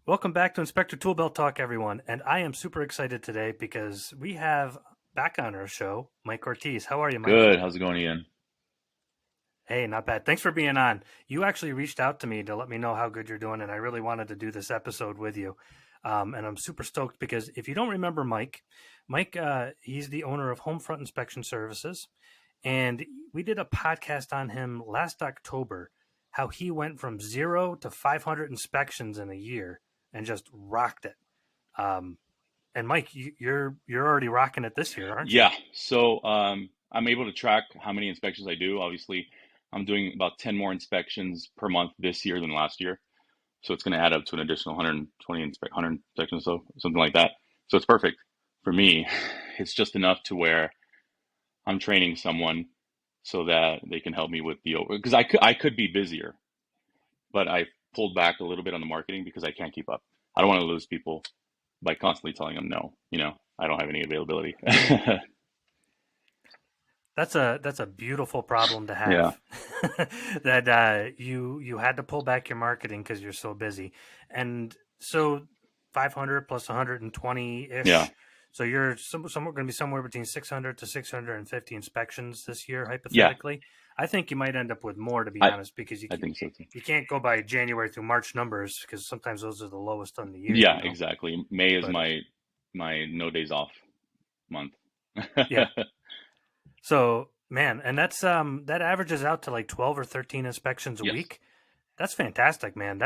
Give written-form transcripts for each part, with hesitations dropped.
Welcome back to Inspector Toolbelt Talk, everyone. And I am super excited today because we have back on our show Mike Ortiz. How are you, Mike? Good. How's it going, Ian? Hey, not bad. Thanks for being on. You actually reached out to me to let me know how good you're doing, and I really wanted to do this episode with you. And I'm super stoked because if you don't remember Mike, he's the owner of Homefront Inspection Services. And we did a podcast on him last October, how he went from 0 to 500 inspections in a year and just rocked it. And Mike, you're already rocking it this year, aren't you? Yeah. I'm able to track how many inspections I do. Obviously, I'm doing about 10 more inspections per month this year than last year. So it's going to add up to an additional 100 inspections, so something like that. So it's perfect for me. It's just enough to where I'm training someone so that they can help me with the over because I could be busier, but I pulled back a little bit on the marketing because I can't keep up. I don't want to lose people by constantly telling them no. I don't have any availability. That's a beautiful problem to Yeah. have. That you had to pull back your marketing because you're so busy, and so 500 plus 120 Yeah. ish. So you're somewhere going to be somewhere between 600 to 650 inspections this year, Yeah. hypothetically. I think you might end up with more, to be I honest, because I think so too. you can't go by January through March numbers because sometimes those are the lowest on the year, Yeah, exactly. May is But my no days off month. yeah, so man, and that's that averages out to like 12 or 13 inspections a Yes. week. That's fantastic, man.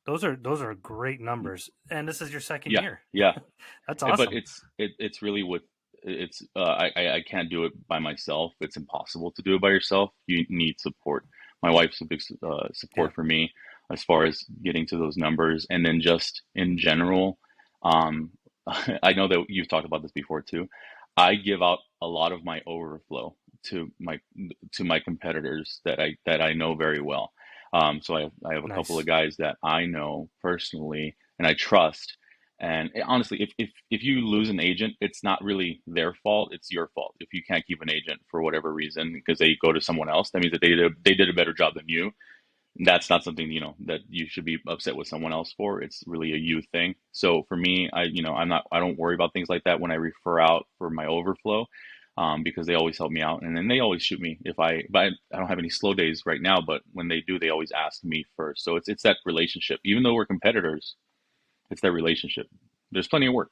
Those are great numbers. And this is your second Yeah. year. Yeah. That's But awesome. it's really with it's I can't do it by myself. It's impossible to do it by yourself. You need support. My wife's a big Yeah. support for me as far as getting to those numbers, and then just in general, um, I know that you've talked about this before too. I give out a lot of my overflow to my competitors that I know very well. So I have a couple of Nice. guys that I know personally and I trust, and honestly, if you lose an agent, it's not really their fault. It's your fault if you can't keep an agent for whatever reason because they go to someone else. That means that they did a better job than you. And that's not something that you should be upset with someone else for. It's really a you thing. So for me, I don't worry about things like that when I refer out for my overflow. Because they always help me out, and then they always shoot me but I don't have any slow days right now. But when they do, they always ask me first. So it's that relationship. Even though we're competitors, it's that relationship. There's plenty of work.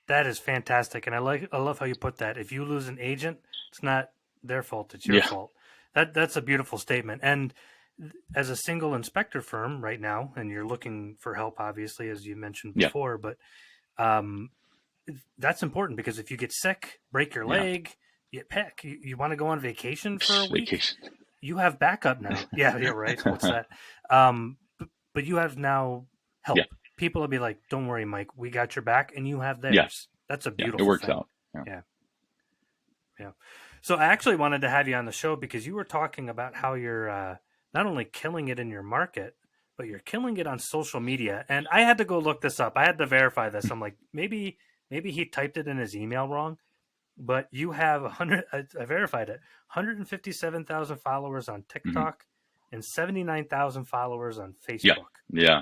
That is fantastic. And I love how you put that. If you lose an agent, it's not their fault, it's your Yeah, fault. That's a beautiful statement. And as a single inspector firm right now, and you're looking for help, obviously, as you mentioned yeah, before, but um, that's important because if you get sick, break your yeah. leg, you want to go on vacation for a week, Vacation. you have backup now. Yeah, you're right. What's that? But you have now Yeah, help. People will be like, "Don't worry, Mike. We got your back," and you have yeah, theirs. That's a yeah. It beautiful works thing. out. Yeah. Yeah, yeah. So I actually wanted to have you on the show because you were talking about how you're not only killing it in your market, but you're killing it on social media. And I had to go look this up. I had to verify this. I'm like, maybe he typed it in his email wrong. But you have 100. I verified it. 157,000 followers on Hmm. TikTok and 79,000 followers on Yeah, Facebook. yeah, yeah.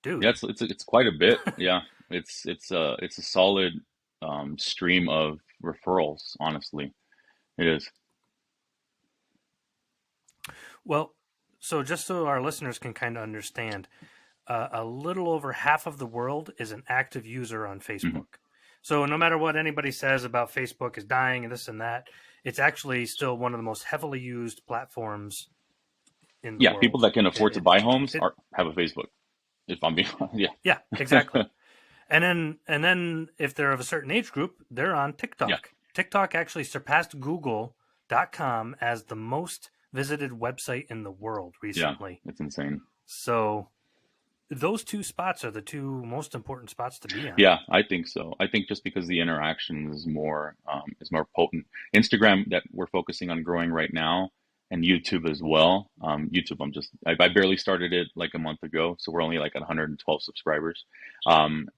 Dude, It's quite a bit. Yeah, it's a solid stream of referrals. Honestly, it is. well, so just so our listeners can kind of understand, a little over half of the world is an active user on Hmm. Facebook. So no matter what anybody says about Facebook is dying and this and that, it's actually still one of the most heavily used platforms in the Yeah, people world. that can afford to It, buy homes it, have a Facebook. If I'm being, yeah, yeah, exactly. And then if they're of a certain age group, they're on yeah, TikTok. TikTok actually surpassed Google.com as the most visited website in the world yeah. recently. It's insane. So those two spots are the two most important spots to be on. Yeah, I think so. I think just because the interaction is more potent. Instagram that we're focusing on growing right now, and YouTube as well. YouTube, I barely started it like a month ago, so we're only like at 112 subscribers. Um,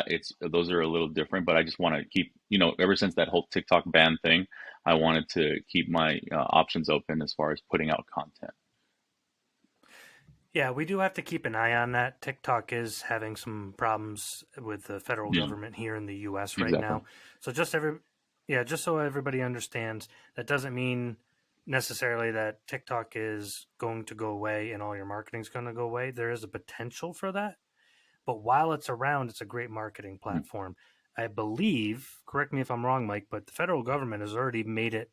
it's those are a little different, but I just want to keep, ever since that whole TikTok ban thing, I wanted to keep my options open as far as putting out content. Yeah, we do have to keep an eye on that. TikTok is having some problems with the federal Yeah, government here in the US right exactly. now. So just every yeah, just so everybody understands, that doesn't mean necessarily that TikTok is going to go away and all your marketing is going to go away. There is a potential for that, but while it's around, it's a great marketing Mm. platform. I believe, correct me if I'm wrong, Mike, but the federal government has already made it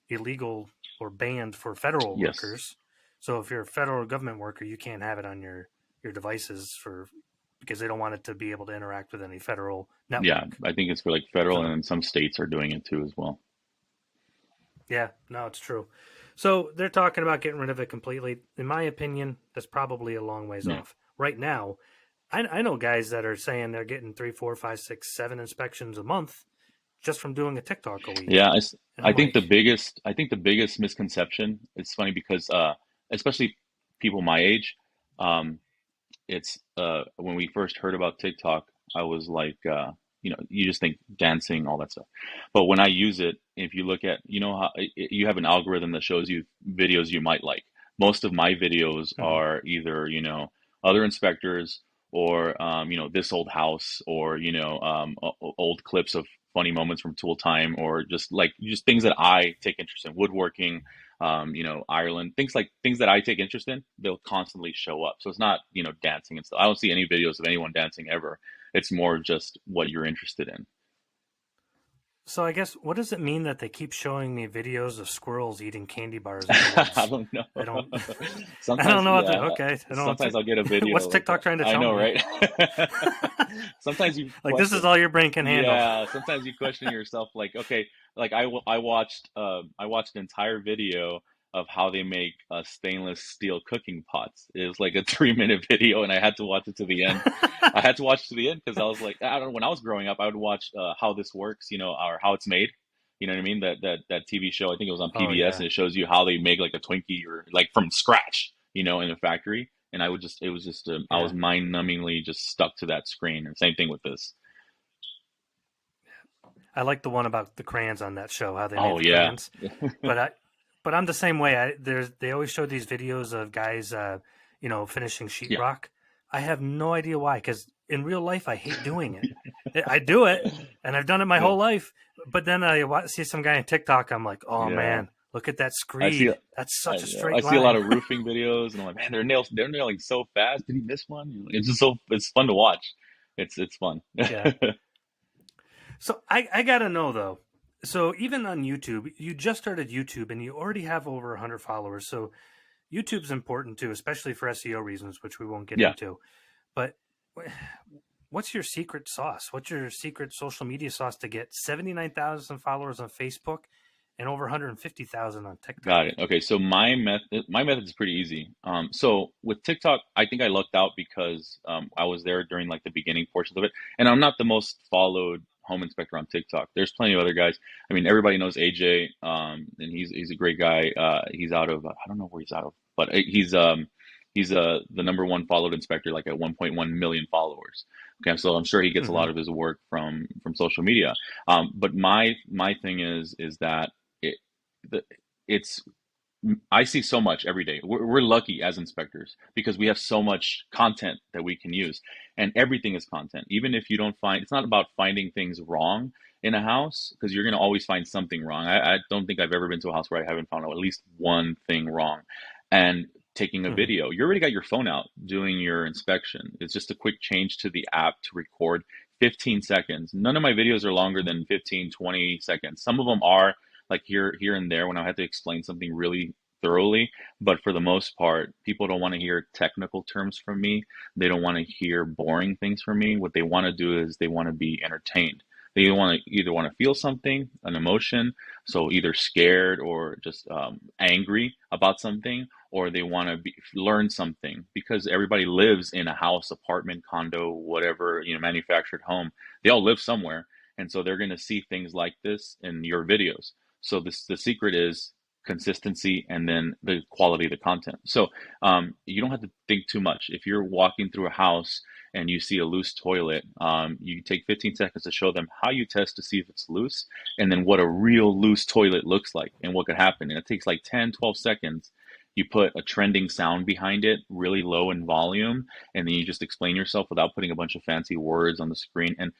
illegal or banned for federal Yes. workers. So if you're a federal government worker, you can't have it on your devices for because they don't want it to be able to interact with any federal Yeah, network. I think it's for like federal, and So then some states are doing it too as well. yeah, no, it's true. So they're talking about getting rid of it completely. In my opinion, that's probably a long ways Yeah. off. Right now, I know guys that are saying they're getting three, four, five, six, seven inspections a month just from doing a TikTok a week. Yeah, And I I'm think like, the biggest misconception, it's funny because especially people my age, um it's when we first heard about TikTok, I was like you just think dancing, all that stuff. But when I use it, if you look at, how you have an algorithm that shows you videos you might like. Most of my videos mhm. are either, other inspectors, or this old house, or old clips of funny moments from Tool Time, or just things that I take interest in, woodworking, Ireland, things that I take interest in, they'll constantly show up. So it's not, dancing and stuff. I don't see any videos of anyone dancing ever. It's more just what you're interested in. So I guess what does it mean that they keep showing me videos of squirrels eating candy bars in the I woods? don't know. I don't I don't Sometimes, know what yeah, okay. I don't sometimes I'll get a what's video like that. TikTok trying to I tell know, me? right? Sometimes you Like this is question. all your brain can handle. Yeah, sometimes you question yourself, like, okay, like I watched an entire video of how they make stainless steel cooking pots. It was like a 3 minute video, and I had to watch it to the end. I had to watch it to the end because I was like, I don't know, when I was growing up, I would watch How This Works, or How It's Made. You know what I mean? That TV show, I think it was on Oh PBS, yeah. and it shows you how they make like a Twinkie, or like from scratch, in a factory. And it was just, I was Yeah. mind-numbingly just stuck to that screen. And same thing with this. I like the one about the crayons on that show, how they made Oh the yeah. crayons. But I'm the same way. They always show these videos of guys, finishing Yeah. sheetrock. I have no idea why, because in real life I hate doing it. I do it, and I've done it my Yeah. whole life. But then see some guy on TikTok. I'm like, oh Yeah. man, look at that I see screed. That's such a I straight see a lot line. of roofing videos, and I'm like, man, they're nailing so fast. Did he miss one? It's just it's fun to watch. It's fun. Yeah. So I gotta know though. So even on YouTube, you just started YouTube and you already have over 100 followers. So YouTube's important too, especially for SEO reasons, which we won't get Yeah. into. But what's your secret sauce? What's your secret social media sauce to get 79,000 followers on Facebook and over 150,000 on Got TikTok? it. Okay, so my method is pretty easy. So with TikTok, I think I lucked out because I was there during like the beginning portions of it, and I'm not the most followed home inspector on TikTok. There's plenty of other guys. I mean, everybody knows AJ, and he's a great guy. He's out of, I don't know where he's out of, but he's the number one followed inspector, like at 1.1 million followers. Okay, so I'm sure he gets a Mm-hmm. lot of his work from social media. But my thing is that it the it's I see so much every day. We're lucky as inspectors because we have so much content that we can use, and everything is content. Even if you don't find, it's not about finding things wrong in a house, because you're going to always find something wrong. I don't think I've ever been to a house where I haven't found at least one thing wrong. And taking a Mm-hmm. video, you already got your phone out doing your inspection. It's just a quick change to the app to record 15 seconds. None of my videos are longer than 15, 20 seconds. Some of them are like here and there when I had to explain something really thoroughly, but for the most part, people don't want to hear technical terms from me. They don't want to hear boring things from me. What they want to do is they want to be entertained. They either want to feel something, an emotion, so either scared or just angry about something, or they want to learn something, because everybody lives in a house, apartment, condo, whatever, manufactured home. They all live somewhere, and so they're going to see things like this in your videos. So the secret is consistency, and then the quality of the content. So you don't have to think too much. If you're walking through a house and you see a loose toilet, you take 15 seconds to show them how you test to see if it's loose, and then what a real loose toilet looks like and what could happen. And it takes like 10, 12 seconds. You put a trending sound behind it, really low in volume, and then you just explain yourself without putting a bunch of fancy words on the screen. And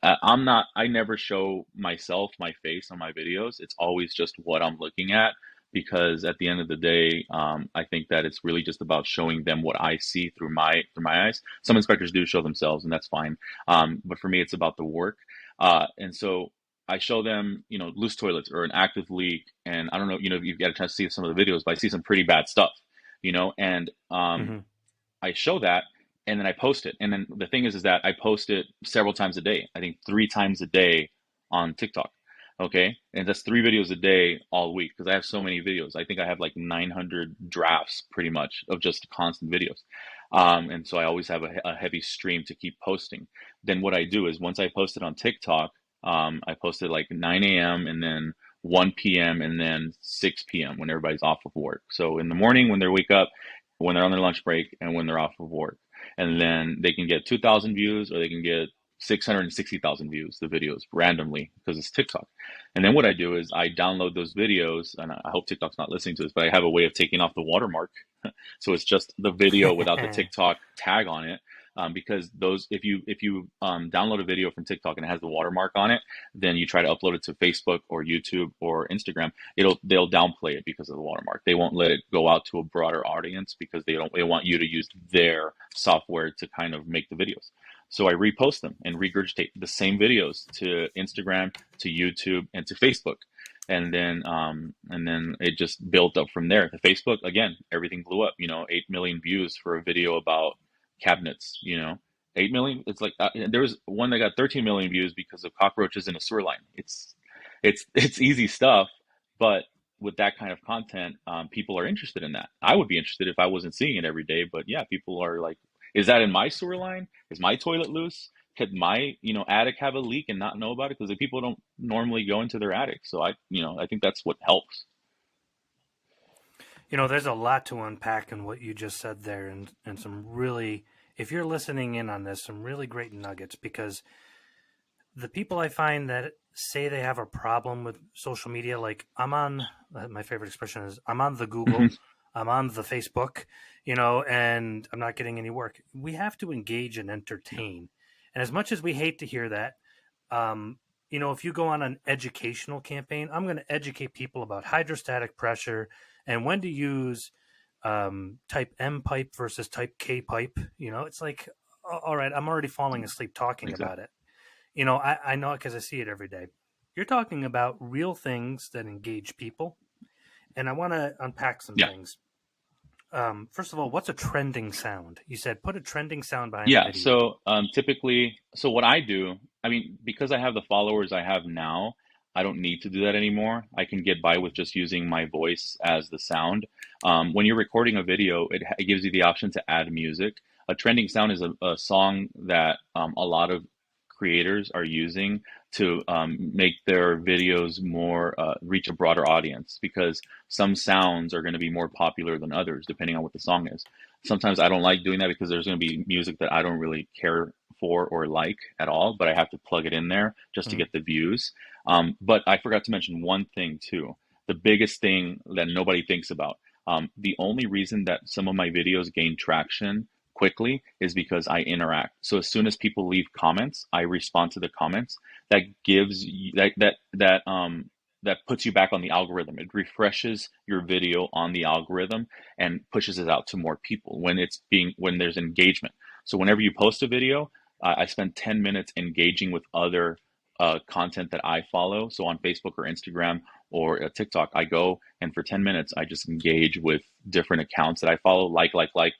I'm not, I never show myself, my face on my videos. It's always just what I'm looking at, because at the end of the day, I think that it's really just about showing them what I see through my eyes. Some inspectors do show themselves, and that's fine. But for me, it's about the work. And so I show them, loose toilets or an active leak, and I don't know, if you've got a chance to see some of the videos, but I see some pretty bad stuff, and Mm-hmm. I show that, and then I post it. And then the thing is that I post it several times a day. I think 3 times a day on TikTok. Okay, and that's 3 videos a day all week because I have so many videos. I think I have like 900 drafts pretty much of just constant videos. And so I always have a heavy stream to keep posting. Then what I do is once I post it on TikTok, I post it like 9 a.m. and then 1 p.m. and then 6 p.m. when everybody's off of work. So in the morning when they wake up, when they're on their lunch break, and when they're off of work. And then they can get 2,000 views or they can get 660,000 views, the videos randomly because it's TikTok. And then what I do is I download those videos, and I hope TikTok's not listening to this, but I have a way of taking off the watermark. So it's just the video without the TikTok tag on it. Because those, if you download a video from TikTok and it has the watermark on it, then you try to upload it to Facebook or YouTube or Instagram, they'll downplay it because of the watermark. They won't let it go out to a broader audience because they want you to use their software to kind of make the videos. So I repost them and regurgitate the same videos to Instagram, to YouTube, and to Facebook. And then it just built up from there. The Facebook, again, everything blew up. 8 million views for a video about cabinets. 8 million. It's like there was one that got 13 million views because of cockroaches in a sewer line. It's easy stuff, but with that kind of content, people are interested in that. I would be interested if I wasn't seeing it every day, but yeah, people are like, is that in my sewer line? Is my toilet loose? Could my attic have a leak and not know about it? Because the people don't normally go into their attic. So I think that's what helps. There's a lot to unpack in what you just said there, and some really, if you're listening in on this, some really great nuggets, because the people I find that say they have a problem with social media, like my favorite expression is I'm on the Google, I'm on the Facebook, and I'm not getting any work. We have to engage and entertain. And as much as we hate to hear that, if you go on an educational campaign, I'm going to educate people about hydrostatic pressure and when to use type M pipe versus type K pipe. It's like, all right, I'm already falling asleep talking Exactly. about it. I know it because I see it every day. You're talking about real things that engage people, and I want to unpack some Yeah. things. First of all, what's a trending sound? You said put a trending sound behind the Yeah, video. so typically, so what I do, I mean, because I have the followers I have now, I don't need to do that anymore. I can get by with just using my voice as the sound. When you're recording a video, it gives you the option to add music. A trending sound is a song that a lot of creators are using to make their videos more reach a broader audience because some sounds are going to be more popular than others depending on what the song is. Sometimes I don't like doing that because there's going to be music that I don't really care for or like at all, but I have to plug it in there just to Mhm. get the views. But I forgot to mention one thing too. The biggest thing that nobody thinks about. The only reason that some of my videos gain traction quickly is because I interact. So as soon as people leave comments, I respond to the comments. That gives that puts you back on the algorithm. It refreshes your video on the algorithm and pushes it out to more people when there's engagement. So whenever you post a video, I spend 10 minutes engaging with other content that I follow. So on Facebook or Instagram or TikTok, I go and for 10 minutes I just engage with different accounts that I follow,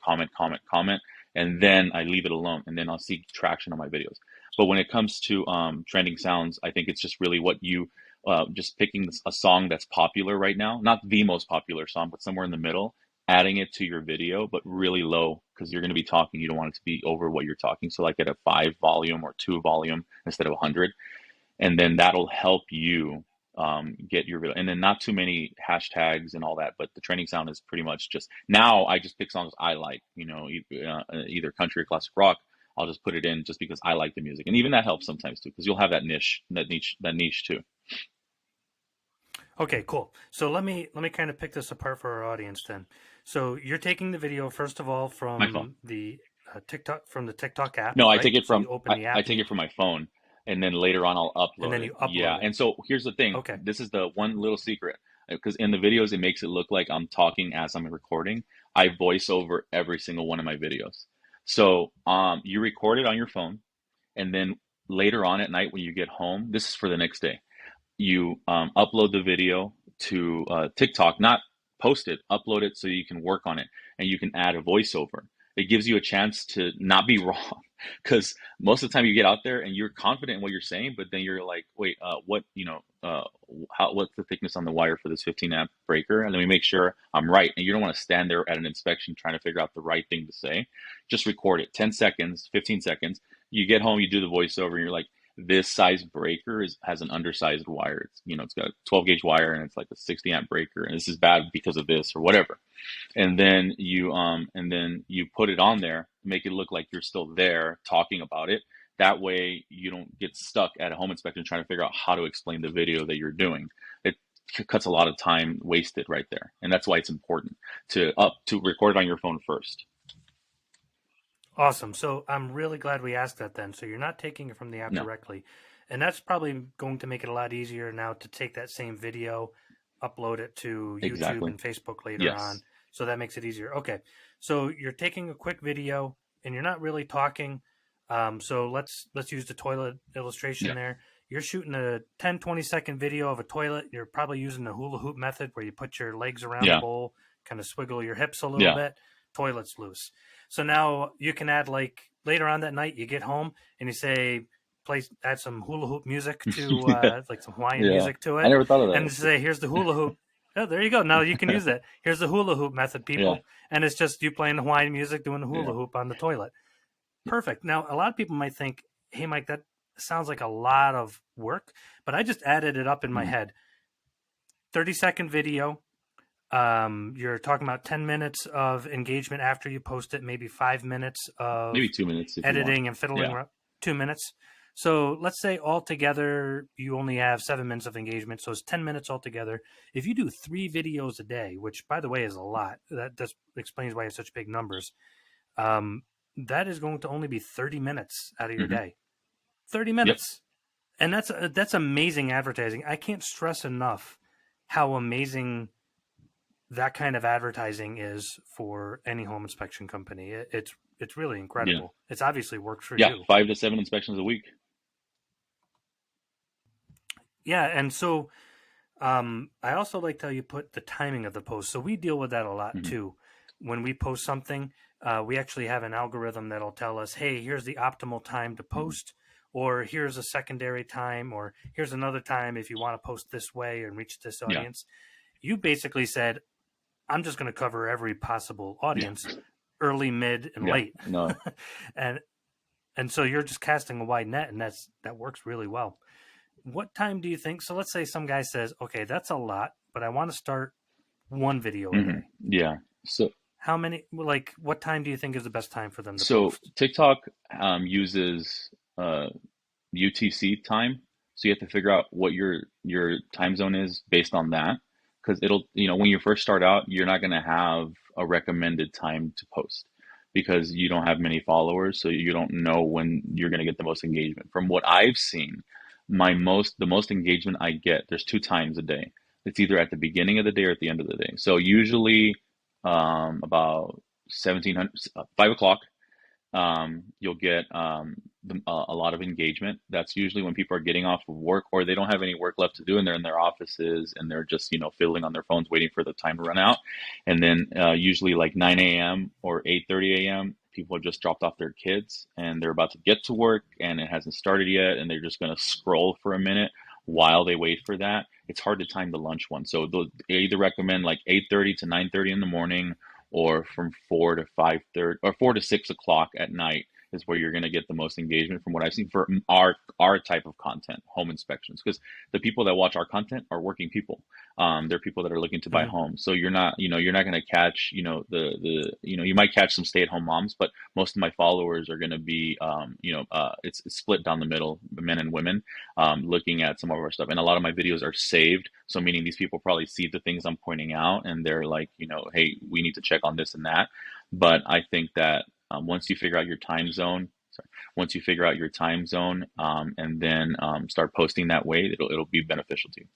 comment, comment, comment, and then I leave it alone, and then I'll see traction on my videos. But when it comes to trending sounds, I think it's just really what you just picking a song that's popular right now, not the most popular song, but somewhere in the middle, adding it to your video, but really low because you're going to be talking. You don't want it to be over what you're talking. So like at a 5 volume or 2 volume instead of 100. And then that'll help you get your video. And then not too many hashtags and all that, but the trending sound is pretty much just now I just pick songs I like, either country or classic rock. I'll just put it in just because I like the music. And even that helps sometimes too, because you'll have that niche too. Okay, cool. So let me kind of pick this apart for our audience then. So you're taking the video first of all My phone. from the TikTok app, No, I take right? it So from you open the I app take it from my phone, and then later on I'll and upload then it. you Yeah, upload it. and so here's the thing. Okay. This is the one little secret, because in the videos it makes it look like I'm talking as I'm recording. I voice over every single one of my videos. So you record it on your phone, and then later on at night when you get home, this is for the next day. You upload the video to TikTok, not post it, upload it so you can work on it and you can add a voiceover. It gives you a chance to not be wrong because most of the time you get out there and you're confident in what you're saying, but then you're like, wait, what's the thickness on the wire for this 15 amp breaker? And let me make sure I'm right. And you don't want to stand there at an inspection trying to figure out the right thing to say. Just record it 10 seconds, 15 seconds. You get home, you do the voiceover, and you're like, this size breaker has an undersized wire. It's got a 12 gauge wire and it's like a 60 amp breaker, and this is bad because of this or whatever. And then you put it on there, make it look like you're still there talking about it. That way you don't get stuck at a home inspection trying to figure out how to explain the video that you're doing. It cuts a lot of time wasted right there, and that's why it's important to record it on your phone first. Awesome. So I'm really glad we asked that then. So you're not taking it from the app No, directly. And that's probably going to make it a lot easier now to take that same video, upload it to YouTube exactly. and Facebook later on. Yes. So that makes it easier. Okay. So you're taking a quick video and you're not really talking. So let's use the toilet illustration Yeah. there. You're shooting a 10, 20-second video of a toilet. You're probably using the hula hoop method where you put your legs around the Yeah. bowl, kind of swiggle your hips a little Yeah. bit. Toilet's loose. So now you can add, like, later on that night, you get home and you say, add some hula hoop music to Yeah. like some Hawaiian Yeah. music to I it, never thought of and that. say, here's the hula hoop. Oh, there you go. Now you can use that. Here's the hula hoop method, Yeah. people, and it's just you playing the Hawaiian music, doing the hula Yeah. hoop on the toilet. Perfect. Now a lot of people might think, hey, Mike, that sounds like a lot of work, but I just added it up in my Mhm. head. 30-second video. You're talking about 10 minutes of engagement after you post it, maybe 5 minutes Maybe of 2 minutes if you want. editing and fiddling Yeah. around, 2 minutes. So let's say altogether you only have 7 minutes of engagement. So it's 10 minutes altogether. If you do 3 videos a day, which by the way is a lot, that just explains why it's such big numbers. That is going to only be 30 minutes out of your Hmm. day. 30 Yep. minutes. And that's amazing advertising. I can't stress enough how amazing that kind of advertising is for any home inspection company. It's really Yeah. incredible. It's obviously worked for Yeah. you. 5 to 7 inspections a week. Yeah, and so I also liked how you put the timing of the post. So we deal with that a lot Hmm. too. When we post something, we actually have an algorithm that'll tell us, hey, here's the optimal time to Hmm. post, or here's a secondary time, or here's another time if you want to post this way and reach this Yeah. audience. You basically said, I'm just going to cover every possible Yeah. audience, early, mid, and Yeah. late. No. and and so you're just casting a wide net, and that works really well. What time do you think? So let's say some guy says, okay, that's a lot, but I want to start one video a Hmm. day. Yeah. So How many, like, what time do you think is the best time for them to so post? TikTok uses UTC time. So you have to figure out what your time zone is based on that, because when you first start out, you're not going to have a recommended time to post because you don't have many followers, so you don't know when you're going to get the most engagement. From what I've seen, the most engagement I get, there's two times a day. It's either at the beginning of the day or at the end of the day. So usually about 1700 5 o'clock, you'll get a lot of engagement. That's usually when people are getting off of work or they don't have any work left to do and they're in their offices and they're just, fiddling on their phones waiting for the time to run out. And then usually like 9 a.m. or 8:30 a.m., people have just dropped off their kids and they're about to get to work and it hasn't started yet and they're just going to scroll for a minute while they wait for that. It's hard to time the lunch one. So they either recommend like 8:30 to 9:30 in the morning or from 4 to 5:30 or 4 to 6 o'clock at night is where you're going to get the most engagement from what I've seen for our type of content, home inspections, because the people that watch our content are working people. They're people that are looking to buy Hmm. homes. So you're not going to catch, you might catch some stay-at-home moms, but most of my followers are going to be, it's split down the middle, men and women, looking at some of our stuff. And a lot of my videos are saved. So meaning these people probably see the things I'm pointing out and they're like, hey, we need to check on this and that. But I think that once you figure out your time zone, sorry, once you figure out your time zone, and then start posting that way, it'll be beneficial to you.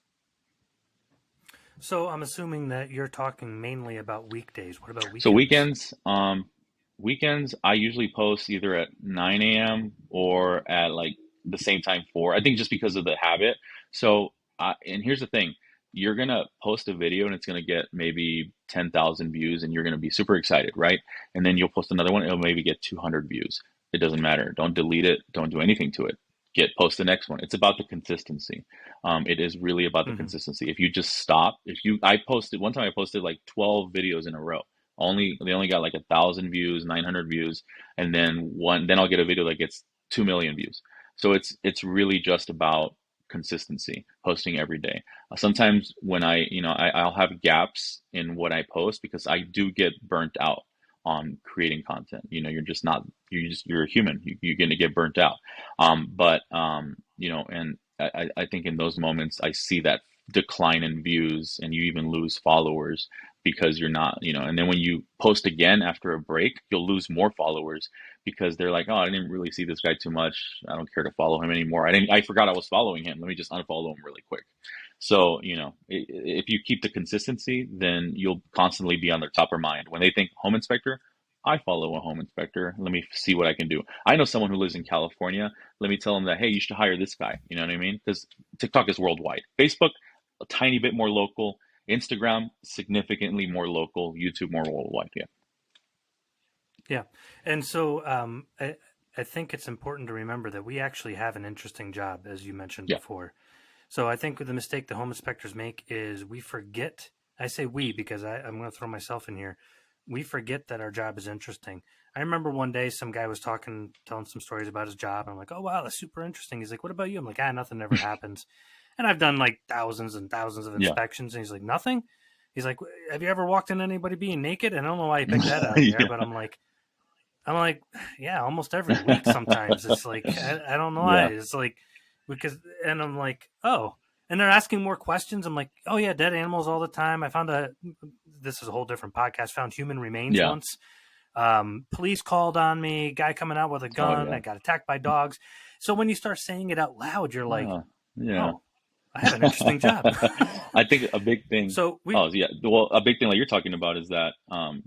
So I'm assuming that you're talking mainly about weekdays. What about So weekends? weekends I usually post either at 9 a.m. or at like the same time 4. I think just because of the habit. So and here's the thing. You're gonna post a video and it's gonna get maybe 10,000 views and you're gonna be super excited, right? And then you'll post another one, it'll maybe get 200 views. It doesn't matter. Don't delete it. Don't do anything to it. Post the next one. It's about the consistency. It is really about the Hmm. consistency. If you just stop, I posted one time, I posted like 12 videos in a row. They only got like 1,000 views, 900 views, and then I'll get a video that gets 2 million views. So it's really just about consistency, posting every day. Sometimes when I'll have gaps in what I post because I do get burnt out on creating content. You're just not you're a human. You're going to get burnt out. But and I think in those moments I see that decline in views and you even lose followers because you're not, and then when you post again after a break, you'll lose more followers because they're like, oh, I didn't really see this guy too much. I don't care to follow him anymore. I forgot I was following him. Let me just unfollow him really quick. So, if you keep the consistency, then you'll constantly be on their top of mind. When they think home inspector, I follow a home inspector. Let me see what I can do. I know someone who lives in California. Let me tell them that, hey, you should hire this guy. You know what I mean? Because TikTok is worldwide. Facebook, a tiny bit more local. Instagram, significantly more local. YouTube, more worldwide. Yeah. Yeah. And so I think it's important to remember that we actually have an interesting job, as you mentioned Yeah. before. So I think the mistake the home inspectors make is we forget. I say we because I'm going to throw myself in here. We forget that our job is interesting. I remember one day some guy was telling some stories about his job. I'm like, oh, wow, that's super interesting. He's like, what about you? I'm like, nothing ever happens. And I've done like thousands and thousands of Yeah. inspections. And he's like, nothing. He's like, have you ever walked in anybody being naked? And I don't know why he picked that out of the air, but Yeah. I'm like, yeah, almost every week sometimes. It's like, I don't know why. Yeah. It's like, and I'm like, oh. And they're asking more questions. I'm like, oh, yeah, dead animals all the time. This is a whole different podcast, found human remains Yeah. once. Police called on me, guy coming out with a Oh, gun. yeah. I got attacked by dogs. So when you start saying it out loud, you're like, Oh, yeah. oh, I have an interesting job. I think a big thing. So we, Oh, yeah. Well, a big thing like you're talking about is that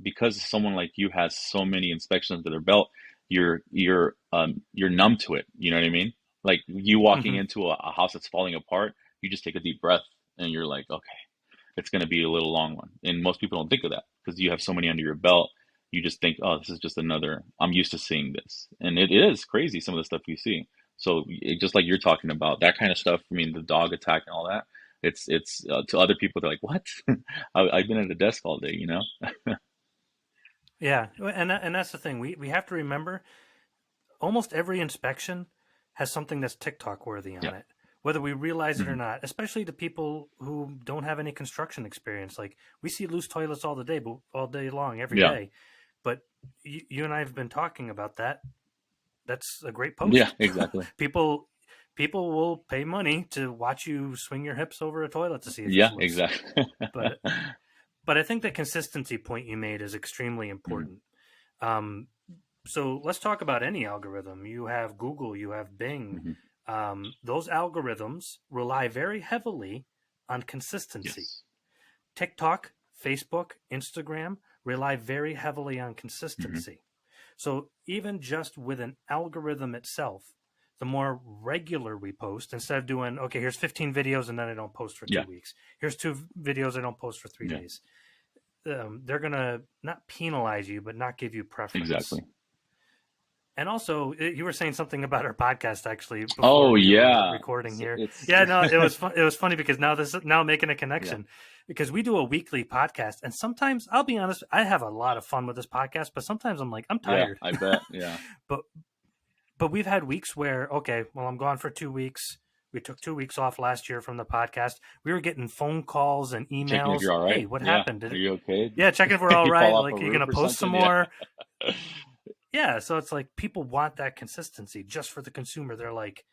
because someone like you has so many inspections under their belt, you're numb to it. You know what I mean? Like you walking mhm. into a house that's falling apart, you just take a deep breath and you're like, okay, it's going to be a little long one. And most people don't think of that because you have so many under your belt. You just think, oh, this is just another. I'm used to seeing this, and it is crazy some of the stuff you see. So just like you're talking about that kind of stuff. I mean, the dog attack and all that. It's to other people they're like, what? I've been at a desk all day, you know? Yeah, and that's the thing. We have to remember almost every inspection has something that's TikTok worthy Yeah. on it, whether we realize it or Hmm. not. Especially the people who don't have any construction experience. Like we see loose toilets all day long, every Yeah. day. But you and I have been talking about that. That's a great Yeah. post. Exactly. People will pay money to watch you swing your hips over a toilet to see if it's Yeah. loose. Exactly. But but I think the consistency point you made is extremely Hmm. important. Um, so let's talk about any algorithm. You have Google, you have Bing. Hmm. Those algorithms rely very heavily on consistency. Yes. TikTok, Facebook, Instagram rely very heavily on Hmm. consistency. So even just with an algorithm itself, the more regular we post, instead of doing, okay, here's 15 videos and then I don't post for Yeah. 2 weeks. Here's 2 videos I don't post for three Yeah. days. They're going to not penalize you, but not give you preference. Exactly. And also, you were saying something about our podcast actually before Oh we were yeah. recording So here. it's Yeah, no, it was fun. It was funny because now I'm making a yeah. connection because we do a weekly podcast, and sometimes I'll be honest, I have a lot of fun with this podcast, but sometimes I'm like I'm Yeah. tired. I bet. Yeah. but but we've had weeks where, okay, well, I'm gone for 2 weeks. We took 2 weeks off last year from the podcast. We were getting phone calls and Checking if emails. you're all right. Hey, what Yeah. happened? Are Did it? you okay? Yeah, checking if we're all You right. fall off a Like, are you roof gonna or post some something? Yeah. more? Yeah. So it's like people want that consistency just for the consumer. They're like,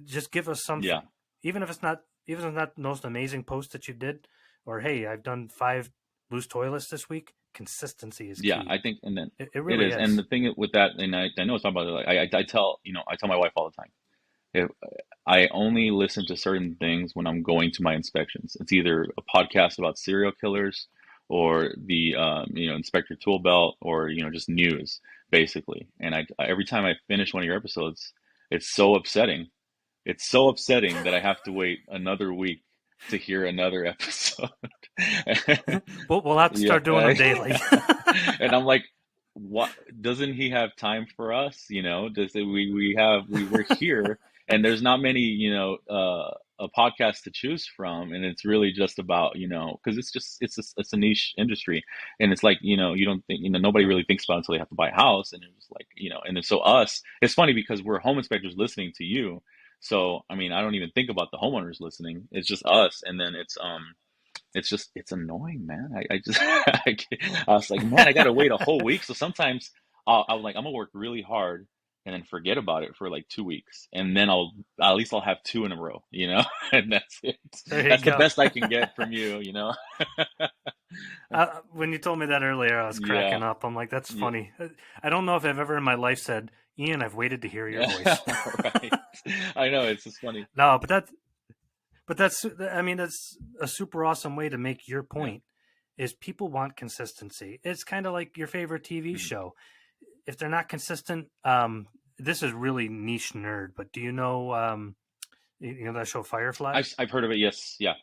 just give us Yeah. something, even if it's not, even if it's not the most amazing post that you did, or hey, I've done 5 loose toilets this week. Consistency is Yeah, key. I think, and then It it really is. And is. the thing with that, and I know it's not about it, like, I tell, I tell my wife all the time, if I only listen to certain things when I'm going to my inspections. It's either a podcast about serial killers or the, Inspector Toolbelt or, just news, basically. And every time I finish one of your episodes, it's so upsetting. It's so upsetting that I have to wait another week to hear another episode. We'll have to Yeah. start doing them daily. And I'm like, what doesn't he have time for us? Does we're here and there's not many, a podcast to choose from. And it's really just about, because it's a niche industry. And it's like, you don't think, nobody really thinks about it until they have to buy a house. And it's like, and then so it's funny because we're home inspectors listening to you. So, I mean, I don't even think about the homeowners listening. It's just us. And then it's annoying, man. I just I was like, man, I gotta wait a whole week. So sometimes I'm like, I'm gonna work really hard and then forget about it for like 2 weeks, and then at least I'll have two in a row, and that's it. There you That's the go. best I can get from you. When you told me that earlier, I was Yeah, cracking up. I'm like, that's yeah, funny. I don't know if I've ever in my life said, Ian, I've waited to hear your yeah. voice. Right. I know it's just funny. No, but that's I mean, that's a super awesome way to make your Yeah. point. Is people want consistency. It's kind of like your favorite TV Mhm. show. If they're not consistent, this is really niche nerd. But do you know, you know that show Firefly? I've heard of it. Yes. Yeah.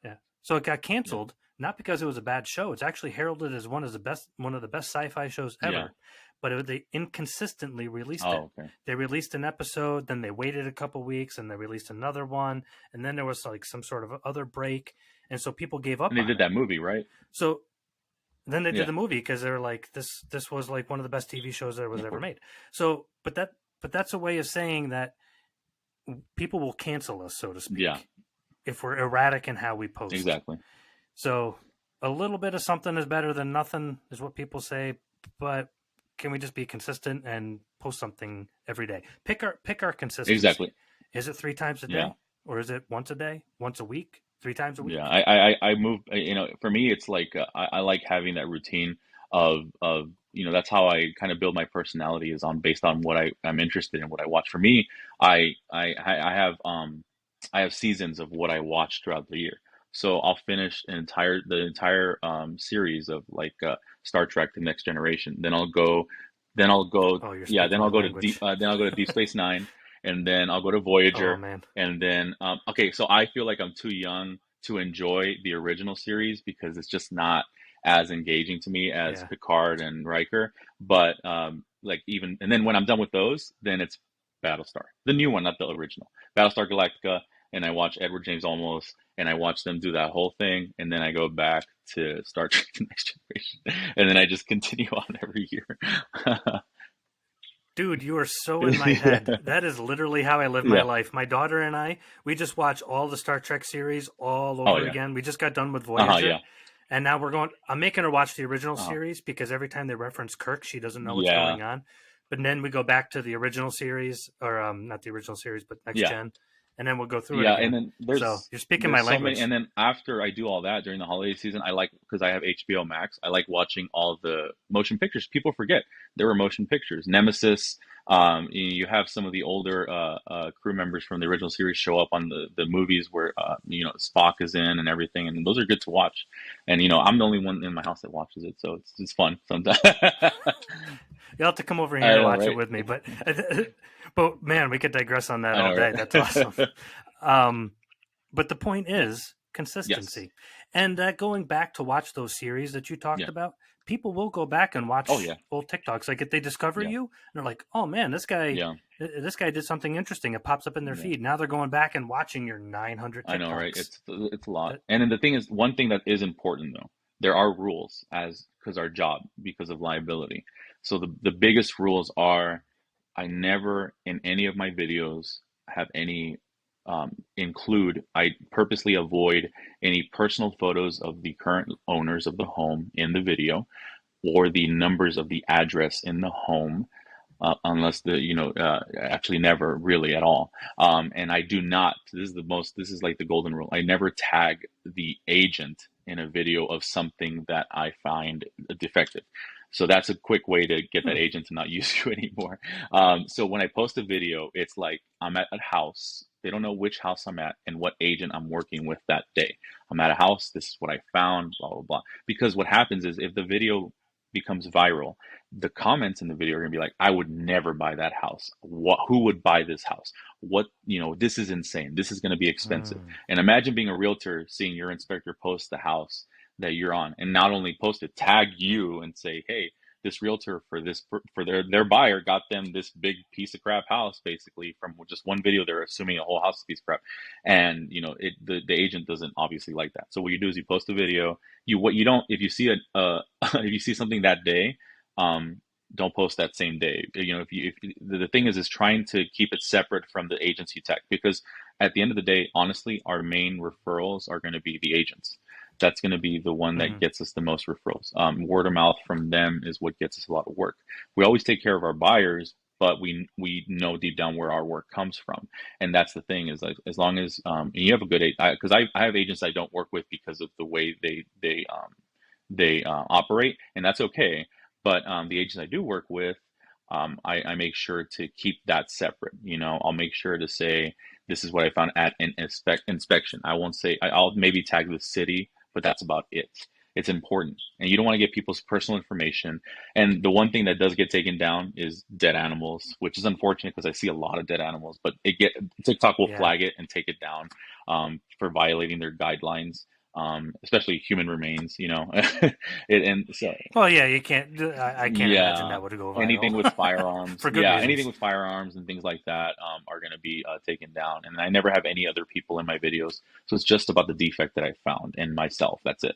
Yeah. So it got Yeah. canceled not because it was a bad show. It's actually heralded as one of the best sci-fi shows Yeah. ever. But they inconsistently released it. Oh, okay. They released an episode, then they waited a couple weeks, and they released another one, and then there was like some sort of other break, and so people gave And up they on did it. that movie, right? So then they did Yeah. the movie because they were like, this was like one of the best TV shows that was Of ever course. made. So, but that's a way of saying that people will cancel us, so to Yeah. speak, if we're erratic in how we post. Exactly. So a little bit of something is better than nothing, is what people say. But can we just be consistent and post something every day? Pick our consistency. Exactly. Is it 3 times a Yeah. day, or is it once a day, once a week, 3 times a Yeah, week? I move, for me, it's like I like having that routine of, that's how I kind of build my personality is on based on what I'm interested in, what I watch. For me, I have seasons of what I watch throughout the year. So I'll finish the entire series of like Star Trek: The Next Generation. Oh, you're Yeah, speaking my then I'll go to Deep Space Nine, and then I'll go to oh Voyager, man, and then okay, so I feel like I'm too young to enjoy the original series because it's just not as engaging to me as yeah. Picard and Riker. But like even and then when I'm done with those, then it's Battlestar, the new one, not the original, Battlestar Galactica, and I watch Edward James Olmos, and I watch them do that whole thing, and then I go back to Star Trek: The Next Generation, and then I just continue on every year. Dude, you are so in my head. Yeah, That is literally how I live my yeah, life. My daughter and I, we just watch all the Star Trek series all oh over yeah, again. We just got done with yeah, Voyager, and now I'm making her watch the original uh series because every time they reference Kirk, she doesn't know what's yeah, going on. But then we go back to the original series, or not the original series, but Next yeah. Gen, and then we'll go through it Yeah, and again. then So there's you're speaking my there's so many, language. and then after I do all that during the holiday season, I like because I have HBO Max, I like watching all the motion pictures. People forget there were motion pictures. Nemesis, you have some of the older crew members from the original series show up on the movies where Spock is in and everything, and those are good to watch. And I'm the only one in my house that watches it, so it's fun sometimes. You'll have to come over I here and know, watch it right? with me. But man, we could digress on that I all know, day. That's right? awesome. Um, but the point is Yes. consistency. And going back to watch those series that you talked Yeah. about, people will go back and Oh watch yeah. old TikToks. Like if they discover Yeah. you, and they're like, "Oh man, Yeah. this guy did something interesting." It pops up in their Yeah. feed. Now they're going back and watching your 900 I know, right? TikToks. It's a lot. That, And then the thing is, one thing that is important though, there are rules as because our job because of liability. So the biggest rules are I never in any of my videos have any I purposely avoid any personal photos of the current owners of the home in the video or the numbers of the address in the home, unless actually never really at all. And I do not, this is like the golden rule. I never tag the agent in a video of something that I find defective. So that's a quick way to get that Hmm. agent to not use you anymore. So when I post a video, it's like I'm at a house. They don't know which house I'm at and what agent I'm working with that day. I'm at a house. This is what I found, blah, blah, blah. Because what happens is if the video becomes viral, the comments in the video are gonna be like, I would never buy that house. Who would buy this house? This is insane. This is gonna be expensive. Hmm. And imagine being a realtor, seeing your inspector post the house that you're on, and not only post it, tag you and say, hey, this realtor for their buyer got them this big piece of crap house, basically from just one video. They're assuming a whole house is a piece of crap, and the agent doesn't obviously like that. So what you do is you post a video. What you don't if you see if you see something that day, um, don't post that same day. If the thing is trying to keep it separate from the agency tech, because at the end of the day, honestly, our main referrals are going to be the agents. That's going to be the one that Hmm. gets us the most referrals. Word of mouth from them is what gets us a lot of work. We always take care of our buyers, but we know deep down where our work comes from, and that's the thing is like as long as and you have a good because I have agents I don't work with because of the way they operate, and that's okay. But the agents I do work with, I make sure to keep that separate. I'll make sure to say this is what I found at an inspection. I won't say I'll maybe tag the city, but that's about it. It's important, and you don't want to get people's personal information. And the one thing that does get taken down is dead animals, which is unfortunate because I see a lot of dead animals. But TikTok will Yeah. flag it and take it down for violating their guidelines, especially human remains. And so Well, yeah, you can't. I can't imagine yeah, that would go anything viral with firearms, for good yeah, anything reasons. with firearms and things like that are going to be taken down. And I never have any other people in my videos, so it's just about the defect that I found and myself. That's it.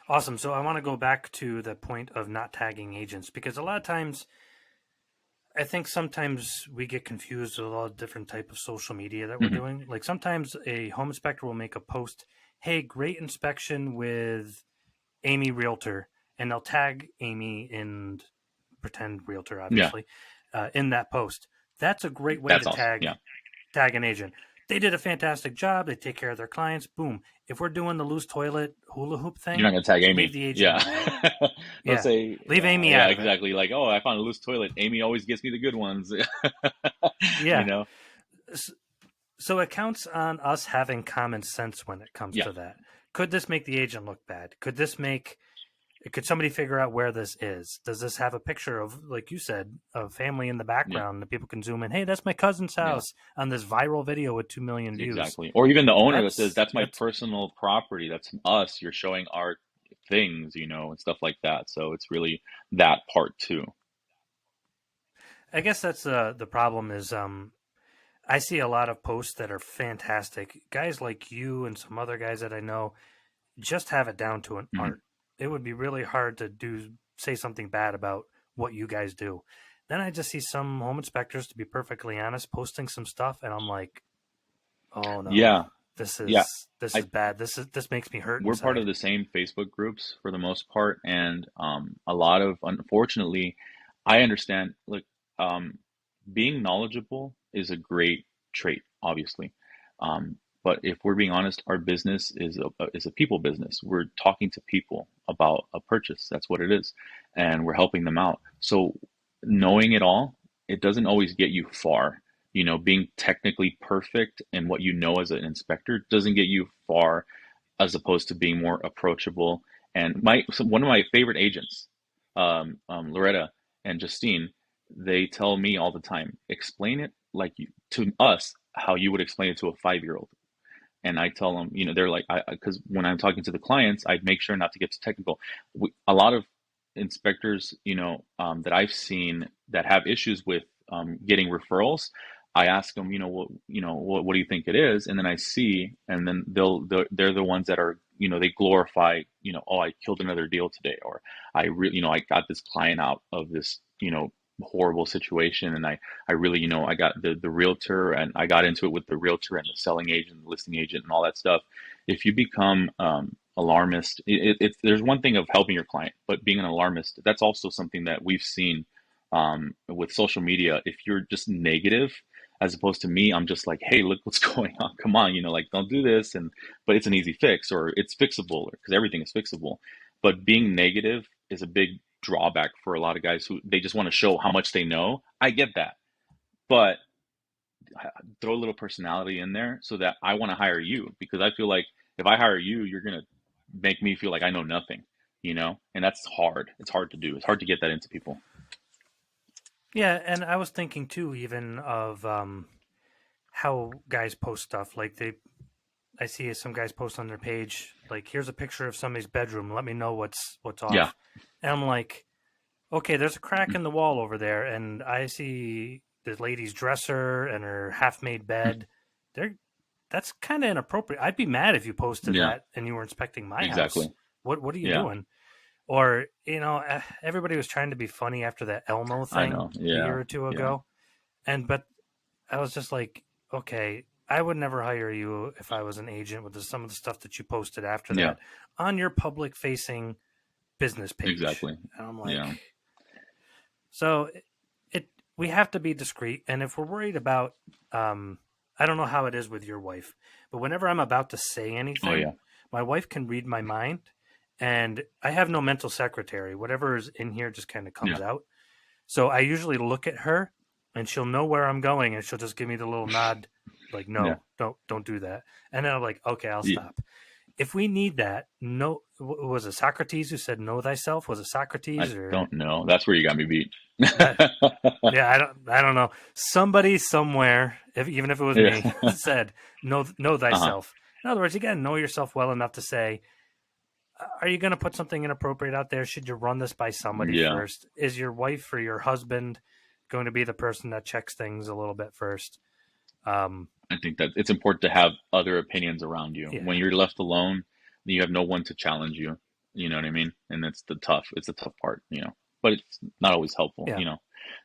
Awesome. So I want to go back to the point of not tagging agents because a lot of times I think sometimes we get confused with a lot of different type of social media that we're Hmm. doing. Like sometimes a home inspector will make a post, "Hey, great inspection with Amy Realtor," and they'll tag Amy and pretend realtor, Yeah, obviously, in that post. That's a great way to that's awesome. Yeah, tag an agent. They did a fantastic job. They take care of their clients. Boom. If we're doing the loose toilet hula hoop you're not thing, going to tag leave Amy. the agent Yeah, out of it. don't Yeah, say leave Amy yeah, out of it. exactly. Like, oh, I found a loose toilet. Amy always gets me the good ones. you Yeah. know? So it counts on us having common sense when it comes Yeah. to that. Could this make the agent look bad? Could somebody figure out where this is? Does this have a picture of, like you said, of family in the Yeah. background that people can zoom in? Hey, that's my cousin's Yeah. house on this viral video with 2 million views. Exactly. Or even the owner that says, That's that's my that's personal property. That's us. You're showing our things, and stuff like that. So it's really that part too. I guess that's the problem is I see a lot of posts that are fantastic. Guys like you and some other guys that I know just have it down to an Hmm. art. It would be really hard to say something bad about what you guys do. Then I just see some home inspectors, to be perfectly honest, posting some stuff, and I'm like, oh no, Yeah. this Yeah. is this I is bad. This makes me hurt We're part inside. of the same Facebook groups for the most part, and a lot of unfortunately, I understand. Look, um, being knowledgeable is a great trait, obviously, but if we're being honest, our business is a people business. We're talking to people about a purchase. That's what it is, and we're helping them out. So knowing it all, it doesn't always get you far. Being technically perfect in what you know as an inspector doesn't get you far as opposed to being more approachable. And one of my favorite agents, Loretta and Justine, they tell me all the time, explain it to us how you would explain it to a 5-year-old. And I tell them, they're like, because when I'm talking to the clients, I make sure not to get too technical. A lot of inspectors, that I've seen that have issues with getting referrals, I ask them, what do you think it is? And then I see, and then they're the ones that are, they glorify, oh, I killed another deal today, or I got this client out of this, horrible situation, and I really, I got the realtor, and I got into it with the realtor and the selling agent, the listing agent, and all that stuff. If you become alarmist, there's one thing of helping your client, but being an alarmist, that's also something that we've seen with social media. If you're just negative, as opposed to me, I'm just like, hey, look what's going on. Come on, like don't do this, and but it's an easy fix, or it's fixable, because everything is fixable. But being negative is a big drawback for a lot of guys who they just want to show how much they know. I get that, but throw a little personality in there so that I want to hire you, because I feel like if I hire you, you're gonna make me feel like I know nothing, and that's hard. It's hard to do. It's hard to get that into people. Yeah, and I was thinking too, even of how guys post stuff. Like I see some guys post on their page, like, here's a picture of somebody's bedroom. Let me know what's Yeah, off. And I'm like, okay, there's a crack in the wall over there, and I see the lady's dresser and her half-made bed. They're That's kind of inappropriate. I'd be mad if you posted yeah, that and you were inspecting my house. exactly. What are you Yeah, doing? Or, everybody was trying to be funny after that Elmo I thing know. a Yeah, year or two yeah, ago. But I was just like, okay, I would never hire you if I was an agent with some of the stuff that you posted after yeah, that on your public facing business page. exactly. And I'm like, Yeah, so we have to be discreet. And if we're worried about, I don't know how it is with your wife, but whenever I'm about to say oh anything, yeah, my wife can read my mind, and I have no mental secretary. Whatever is in here just kind of yeah, comes out. So I usually look at her, and she'll know where I'm going, and she'll just give me the little nod, like, yeah, no, don't do that. And then I'm like, okay, I'll yeah. stop. If we need that, no, was it Socrates who said know thyself? Was it I Socrates or don't know. That's where you got me beat. that? Yeah, I don't know. Somebody somewhere, even if it was Yeah. me, said know Uh-huh. thyself. In other words, you got to know yourself well enough to say, are you going to put something inappropriate out there? Should you run this by somebody Yeah. first? Is your wife or your husband going to be the person that checks things a little bit first? Um, I think that it's important to have other opinions around you. yeah, When you're left alone, you have no one to challenge you. You know what I mean? And it's the tough part, But it's not always helpful, yeah,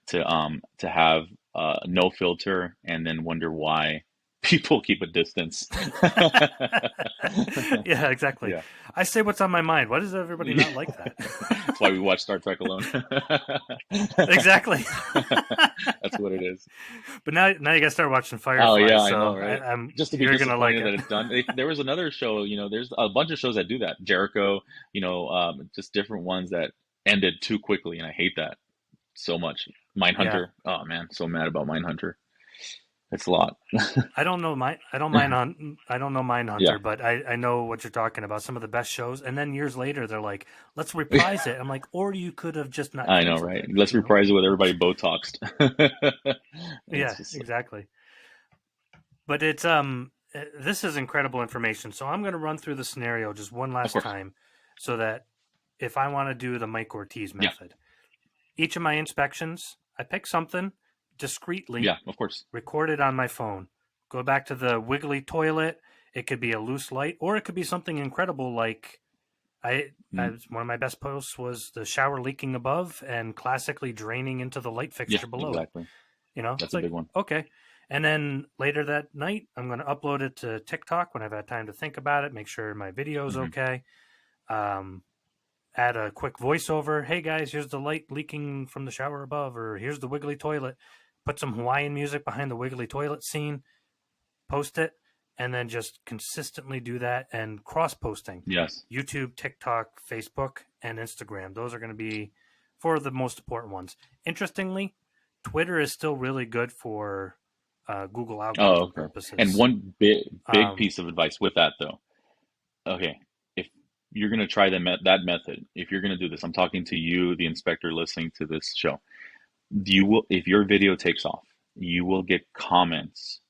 to have no filter and then wonder why people keep a distance. yeah, exactly. Yeah. I say what's on my mind. Why does everybody Yeah. not like that? That's why we watch Star Trek alone. Exactly. That's what it is. But now you got to start watching Oh Firefly. yeah, I So know, right? I'm Just to be you're gonna like disappointed it. that it's done. There was another show, there's a bunch of shows that do that. Jericho, just different ones that ended too quickly, and I hate that so much. Yeah, Mindhunter, oh man, so mad about Mindhunter. It's a lot. I don't know Yeah, Mindhunter, but I know what you're talking about. Some of the best shows, and then years later, they're like, let's reprise it. I'm like, or you could have just not I know, canceled right? it, Let's reprise it with everybody Botoxed. It's Yeah, just exactly. But this is incredible information. So I'm going to run through the scenario just one of last course. time, so that if I want to do the Mike Ortiz Yeah, method, each of my inspections, I pick something discreetly, yeah, of course. record it on my phone, go back to the wiggly toilet. It could be a loose light, or it could be something incredible like Mm, one of my best posts was the shower leaking above and classically draining into the light yeah, fixture below it. exactly. It's That's a like, big one. okay. And then later that night, I'm going to upload it to TikTok when I've had time to think about it, make sure my video is Hmm. okay. Um, Add a quick voiceover. Hey guys, here's the light leaking from the shower above, or here's the wiggly toilet. Put some Hawaiian music behind the wiggly toilet scene, post it, and then just consistently do that and cross posting Yes. YouTube, TikTok, Facebook, and Instagram. Those are going to be four of the most important ones. Interestingly, Twitter is still really good for Google Oh, algorithm okay. And purposes. one big Um, piece of advice with that though. Okay, if you're gonna try that method, if you're gonna do this, I'm talking to you, the inspector listening to this show. You will, if your video takes off, you will get comments,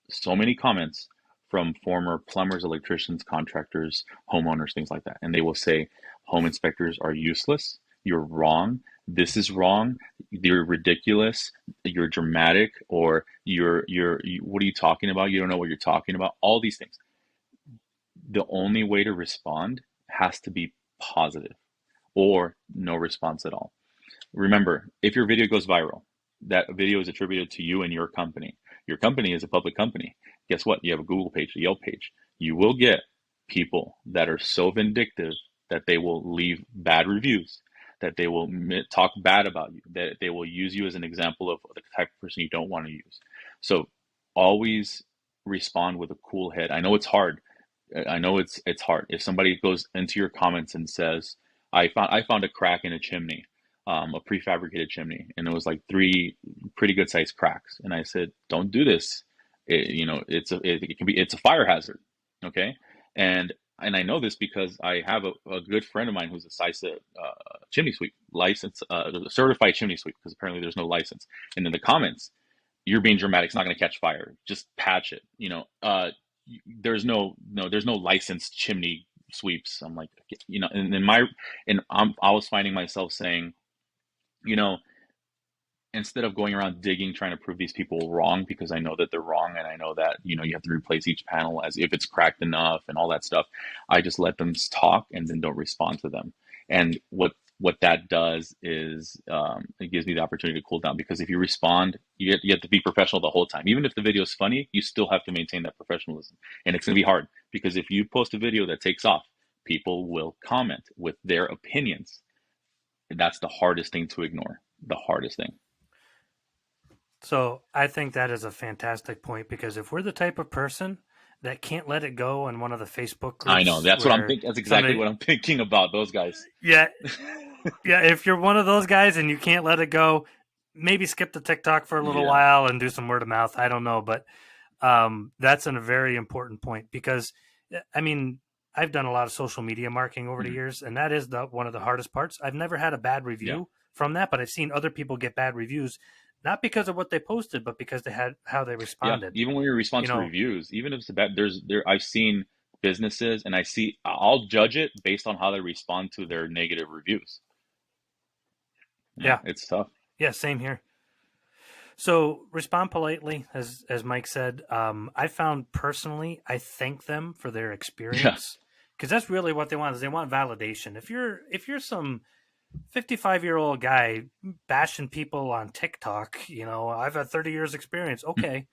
so many comments from former plumbers, electricians, contractors, homeowners, things like that, and they will say, "Home inspectors are useless. You're wrong. This is wrong. You're ridiculous. You're dramatic, or what are you talking about? You don't know what you're talking about." All these things. The only way to respond has to be positive or no response at all. remember, if your video goes viral, that video is attributed to you and your company. Your company is a public company. Guess what? You have a Google page, a Yelp page. You will get people that are so vindictive that they will leave bad reviews, that they will talk bad about you, that they will use you as an example of the type of person you don't want to use. So always respond with a cool head. I know it's hard. I know it's hard. If somebody goes into your comments and says, I found a crack in a chimney, a prefabricated chimney, and it was like three pretty good sized cracks. And I said, don't do this. It's a fire hazard. Okay. And I know this because I have a good friend of mine who's a CISA chimney sweep license, certified chimney sweep, because apparently there's no license. And in the comments, you're being dramatic. It's not going to catch fire. Just patch it. There's no licensed chimney sweeps. I'm like, I was finding myself saying, you know, instead of going around digging, trying to prove these people wrong, because I know that they're wrong, and I know that, you have to replace each panel as if it's cracked enough and all that stuff. I just let them talk and then don't respond to them. And what that does is, it gives me the opportunity to cool down, because if you respond, you have to be professional the whole time. Even if the video is funny, you still have to maintain that professionalism. And it's going to be hard, because if you post a video that takes off, people will comment with their opinions. And that's the hardest thing to ignore. The hardest thing. So I think that is a fantastic point, because if we're the type of person that can't let it go in one of the Facebook groups, I know, that's what I'm thinking. That's exactly what I'm thinking about those guys. Yeah. Yeah. If you're one of those guys and you can't let it go, maybe skip the TikTok for a little while and do some word of mouth. I don't know. But that's a very important point, because, I mean, I've done a lot of social media marketing over the years, and that is one of the hardest parts. I've never had a bad review from that, but I've seen other people get bad reviews, not because of what they posted, but because they had how they responded. Yeah, even when you respond to reviews, even if it's bad, I've seen businesses, and I'll judge it based on how they respond to their negative reviews. Yeah, it's tough. Yeah, same here. So respond politely, as Mike said. I found personally, I thank them for their experience, because that's really what they want. Is they want validation. If you're some 55-year-old guy bashing people on TikTok, I've had 30 years experience. Okay.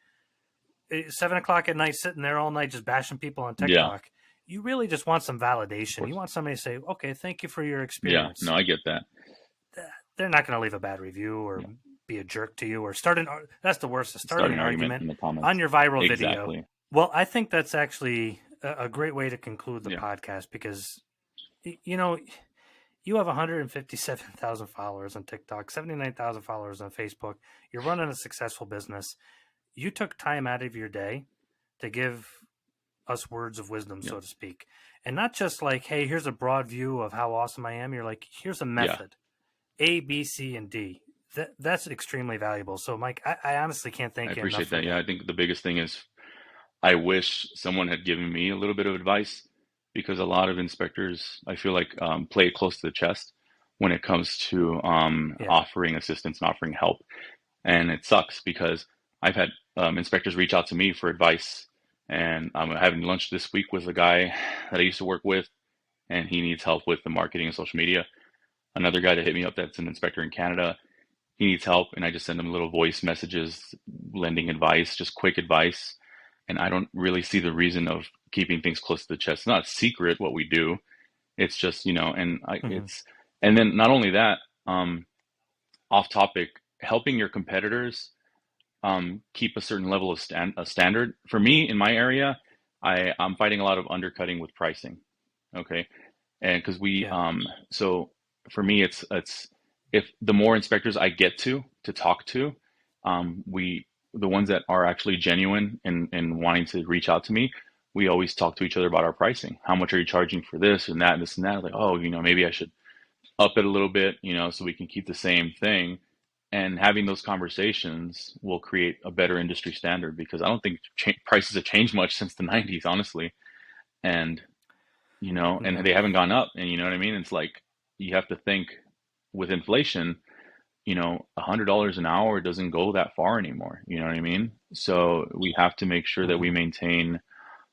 7:00 at night, sitting there all night, just bashing people on TikTok. You really just want some validation. You want somebody to say, okay, thank you for your experience. Yeah, no, I get that. They're not going to leave a bad review or be a jerk to you or that's the worst. Start an argument in the comments on your viral exactly. video. Well, I think that's actually a great way to conclude the podcast, because, you have 157,000 followers on TikTok, 79,000 followers on Facebook. You're running a successful business. You took time out of your day to give us words of wisdom, so to speak. And not just like, hey, here's a broad view of how awesome I am. You're like, here's a method, A, B, C, and D. That's extremely valuable. So, Mike, I honestly can't thank you enough. I appreciate that. Yeah, I think the biggest thing is I wish someone had given me a little bit of advice, because a lot of inspectors, I feel like, play it close to the chest when it comes to offering assistance and offering help. And it sucks, because I've had inspectors reach out to me for advice, and I'm having lunch this week with a guy that I used to work with, and he needs help with the marketing and social media. Another guy that hit me up, that's an inspector in Canada, he needs help, and I just send him little voice messages, lending advice, just quick advice. And I don't really see the reason of keeping things close to the chest. It's not a secret what we do. It's just, and then not only that, off topic, helping your competitors keep a certain level of standard. For me, in my area, I'm fighting a lot of undercutting with pricing. Okay. And because so for me, it's if the more inspectors I get to talk to, the ones that are actually genuine and wanting to reach out to me, we always talk to each other about our pricing. How much are you charging for this and that and this and that? Like, oh, maybe I should up it a little bit, so we can keep the same thing. And having those conversations will create a better industry standard, because I don't think prices have changed much since the 90s, honestly. And, and they haven't gone up. And you know what I mean? It's like, you have to think with inflation, $100 an hour doesn't go that far anymore. You know what I mean? So we have to make sure that we maintain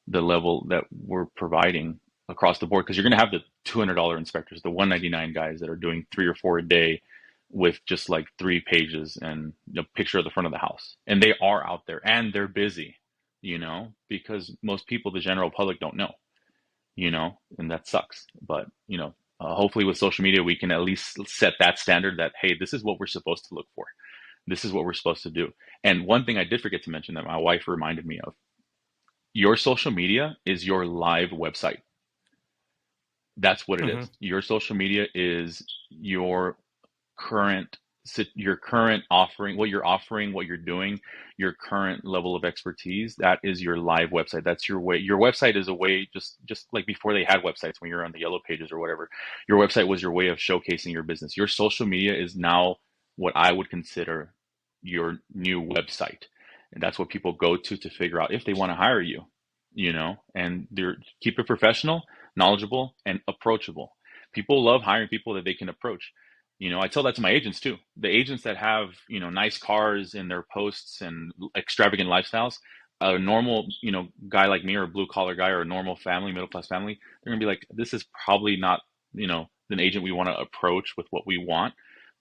the level that we're providing across the board, because you're going to have the $200 inspectors, the $199 guys that are doing 3 or 4 a day, with just like 3 pages and a picture of the front of the house. And they are out there and they're busy, because most people, the general public, don't know, and that sucks. But, hopefully with social media, we can at least set that standard that, hey, this is what we're supposed to look for. This is what we're supposed to do. And one thing I did forget to mention that my wife reminded me of, your social media is your live website. That's what it Mm-hmm. is. Your social media is current your current offering, what you're doing, your current level of expertise. That is your live website. That's your way. Your website is a way, just like before they had websites, when you're on the yellow pages or whatever, your website was your way of showcasing your business. Your social media is now what I would consider your new website. And that's what people go to figure out if they want to hire you, and they're keep it professional, knowledgeable, and approachable. People love hiring people that they can approach. I tell that to my agents too. The agents that have, nice cars in their posts and extravagant lifestyles, a normal, guy like me, or a blue collar guy, or a normal family, middle class family, they're gonna be like, this is probably not, an agent we want to approach with what we want.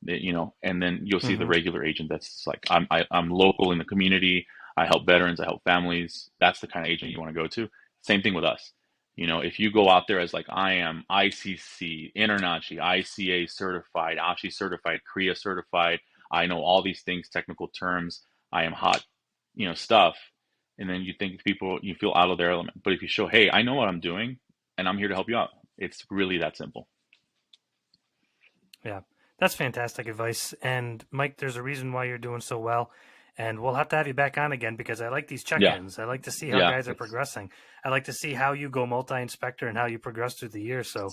And then you'll see the Mm-hmm. regular agent that's like, I'm local in the community. I help veterans. I help families. That's the kind of agent you want to go to. Same thing with us. If you go out there as like, I am ICC, INTERNACHI, ICA certified, ASHI certified, KRIA certified, I know all these things, technical terms, I am hot, stuff. And then you feel out of their element. But if you show, hey, I know what I'm doing and I'm here to help you out, it's really that simple. Yeah, that's fantastic advice. And Mike, there's a reason why you're doing so well. And we'll have to have you back on again because I like these Yeah. check-ins. I like to see how Yeah. guys are progressing. I like to see how you go multi-inspector and how you progress through the year. So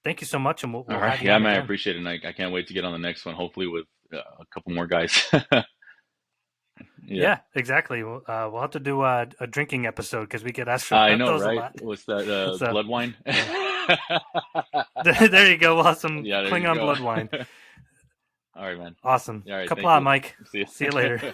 thank you so much, and we'll, All we'll right. have you Yeah, on man, I again. appreciate it. And I can't wait to get on the next one, hopefully with a couple more guys. Yeah. Yeah, exactly. We'll have to do a drinking episode because we get asked for I know, those a right? lot. What's that? So Blood wine? yeah, there you go. We'll have some Yeah, there you Klingon go. blood wine. All right, man. Awesome. All right. Thank Kapla, you. Mike. See See you you. later.